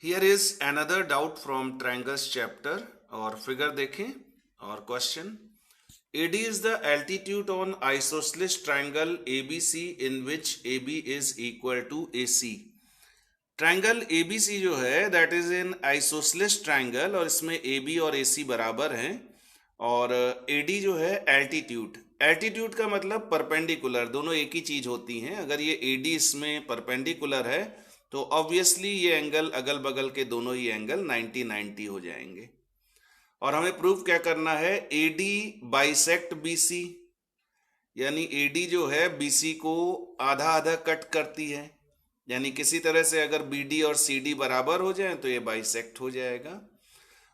Here is another doubt from triangles chapter और figure देखें और question. AD is the altitude on isosceles triangle ABC in which AB is equal to AC. Triangle ABC जो है that is in isosceles triangle और इसमें AB और AC बराबर हैं और AD जो है एल्टीट्यूड. एल्टीट्यूड का मतलब परपेंडिकुलर, दोनों एक ही चीज होती हैं. अगर ये AD इसमें परपेंडिकुलर है तो ऑब्वियसली ये एंगल अगल बगल के दोनों ही एंगल 90-90 हो जाएंगे. और हमें प्रूफ क्या करना है, AD बाइसेक्ट BC, यानी AD जो है BC को आधा आधा कट करती है, यानी किसी तरह से अगर BD और CD बराबर हो जाए तो ये बाइसेक्ट हो जाएगा.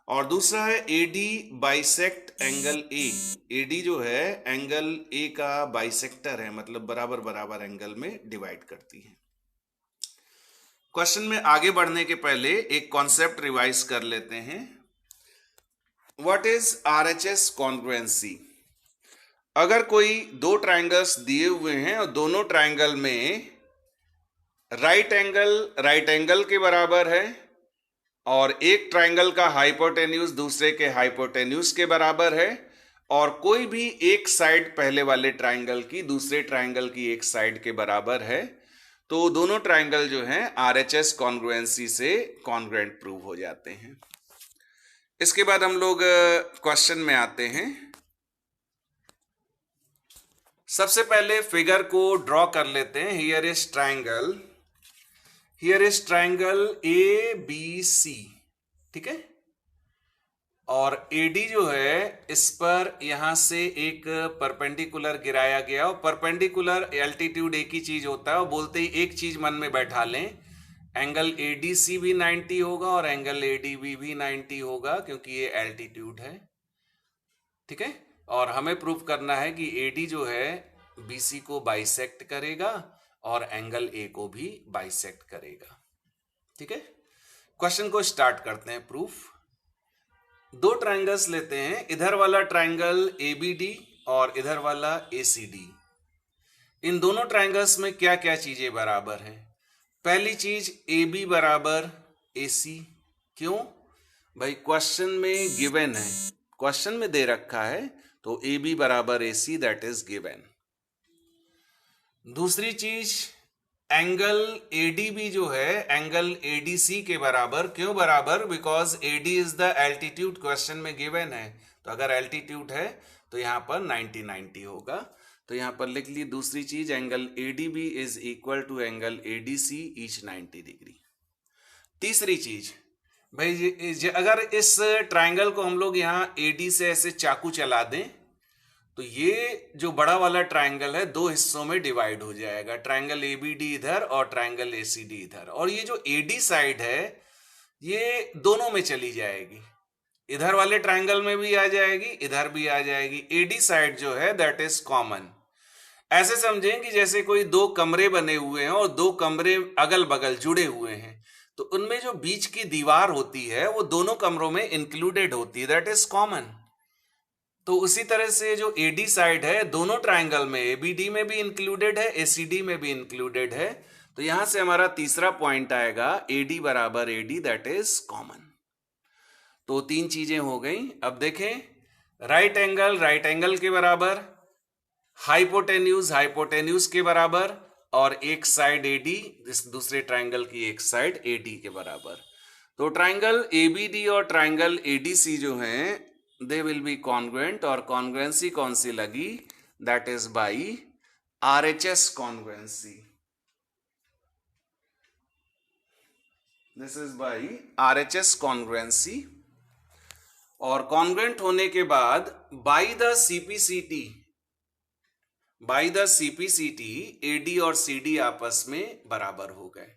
और दूसरा है AD bisect angle A. AD जो है एंगल A का बाइसेक्टर है, मतलब बराबर बराबर एंगल में डिवाइड करती है. क्वेश्चन में आगे बढ़ने के पहले एक कॉन्सेप्ट रिवाइज कर लेते हैं. What is RHS congruency? अगर कोई दो ट्राइंगल्स दिए हुए हैं और दोनों ट्राइंगल में राइट एंगल के बराबर है और एक ट्राइंगल का हाइपोटेन्यूज दूसरे के हाइपोटेन्यूज के बराबर है और कोई भी एक साइड पहले वाले ट्राइंगल की दूसरे ट्राइंगल की एक साइड के बराबर है, तो दोनों ट्राइंगल जो हैं RHS कॉन्ग्रुएंसी से कॉन्ग्रुएंट प्रूव हो जाते हैं. इसके बाद हम लोग क्वेश्चन में आते हैं. सबसे पहले फिगर को ड्रॉ कर लेते हैं. हियर इज ट्राइंगल ABC, ठीक है. और AD जो है इस पर यहां से एक परपेंडिकुलर गिराया गया और परपेंडिकुलर एल्टीट्यूड एक ही चीज होता है और बोलते ही एक चीज मन में बैठा लें, एंगल ADC भी 90 होगा और एंगल ADB भी 90 होगा क्योंकि ये एल्टीट्यूड है, ठीक है. और हमें प्रूव करना है कि AD जो है BC को बाइसेक्ट करेगा और एंगल A को भी बाइसेक्ट करेगा, ठीक है. क्वेश्चन को स्टार्ट करते हैं. प्रूफ. दो ट्राइंगल्स लेते हैं, इधर वाला ट्राइंगल ABD और इधर वाला ACD. इन दोनों ट्राइंगल्स में क्या क्या चीजें बराबर हैं? पहली चीज AB बराबर AC. क्यों भाई? क्वेश्चन में गिवन है, क्वेश्चन में दे रखा है तो AB बराबर AC, दैट इज गिवन. दूसरी चीज एंगल ADB जो है एंगल ADC के बराबर. क्यों बराबर? Because AD is the altitude, question में गिवन है, तो अगर एल्टीट्यूड है तो यहां पर 90-90 होगा, तो यहां पर लिख ली. दूसरी चीज angle ADB is equal to angle ADC each 90 degree. तीसरी चीज भाई, अगर इस ट्राइंगल को हम लोग यहां AD से ऐसे चाकू चला दें तो ये जो बड़ा वाला ट्राइंगल है दो हिस्सों में डिवाइड हो जाएगा, ट्राइंगल ABD इधर और ट्राइंगल ACD इधर. और ये जो AD साइड है ये दोनों में चली जाएगी, इधर वाले ट्राइंगल में भी आ जाएगी, इधर भी आ जाएगी. AD साइड जो है दैट इज कॉमन. ऐसे समझें कि जैसे कोई दो कमरे बने हुए हैं और दो कमरे अगल बगल जुड़े हुए हैं, तो उनमें जो बीच की दीवार होती है वो दोनों कमरों में इंक्लूडेड होती है, दैट इज कॉमन. तो उसी तरह से जो AD साइड है दोनों ट्राइंगल में ABD में भी इंक्लूडेड है, ACD में भी इंक्लूडेड है. तो यहां से हमारा तीसरा पॉइंट आएगा AD बराबर AD, दैट इज कॉमन. तो तीन चीजें हो गई. अब देखें, राइट एंगल के बराबर, हाइपोटेन्यूज के बराबर और एक साइड AD दूसरे ट्राइंगल की एक साइड AD के बराबर. तो ट्राइंगल ABD और ट्राइंगल ADC जो हैं दे विल बी कॉन्ग्रुएंट. और कॉन्ग्रुएंसी कौन सी लगी? That is by RHS congruency. This is by RHS congruency. और कॉन्ग्रुएंट होने के बाद बाई द CPCT AD और CD आपस में बराबर हो गए.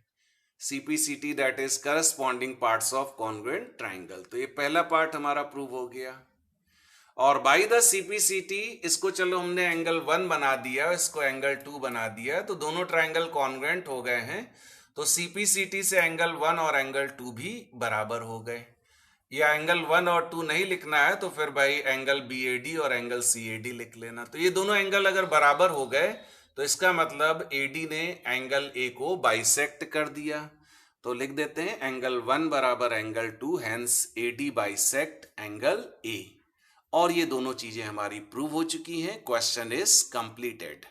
CPCT that is corresponding parts of congruent triangle. तो ये पहला पार्ट हमारा प्रूव हो गया. और बाई द CPCT इसको चलो हमने एंगल 1 बना दिया, इसको एंगल 2 बना दिया, तो दोनों ट्राइंगल कॉन्ग्रुएंट हो गए हैं. तो CPCT से एंगल 1 और एंगल 2 भी बराबर हो गए. या एंगल 1 और 2 नहीं लिखना है तो फिर भाई एंगल BAD और एंगल CAD लिख लेना. तो ये दोनों एंगल अगर बराबर हो गए तो इसका मतलब AD ने एंगल A को बाइसेक्ट कर दिया. तो लिख देते हैं एंगल 1 बराबर angle 2, hence AD bisect angle A। और ये दोनों चीजें हमारी प्रूव हो चुकी हैं। Question is completed.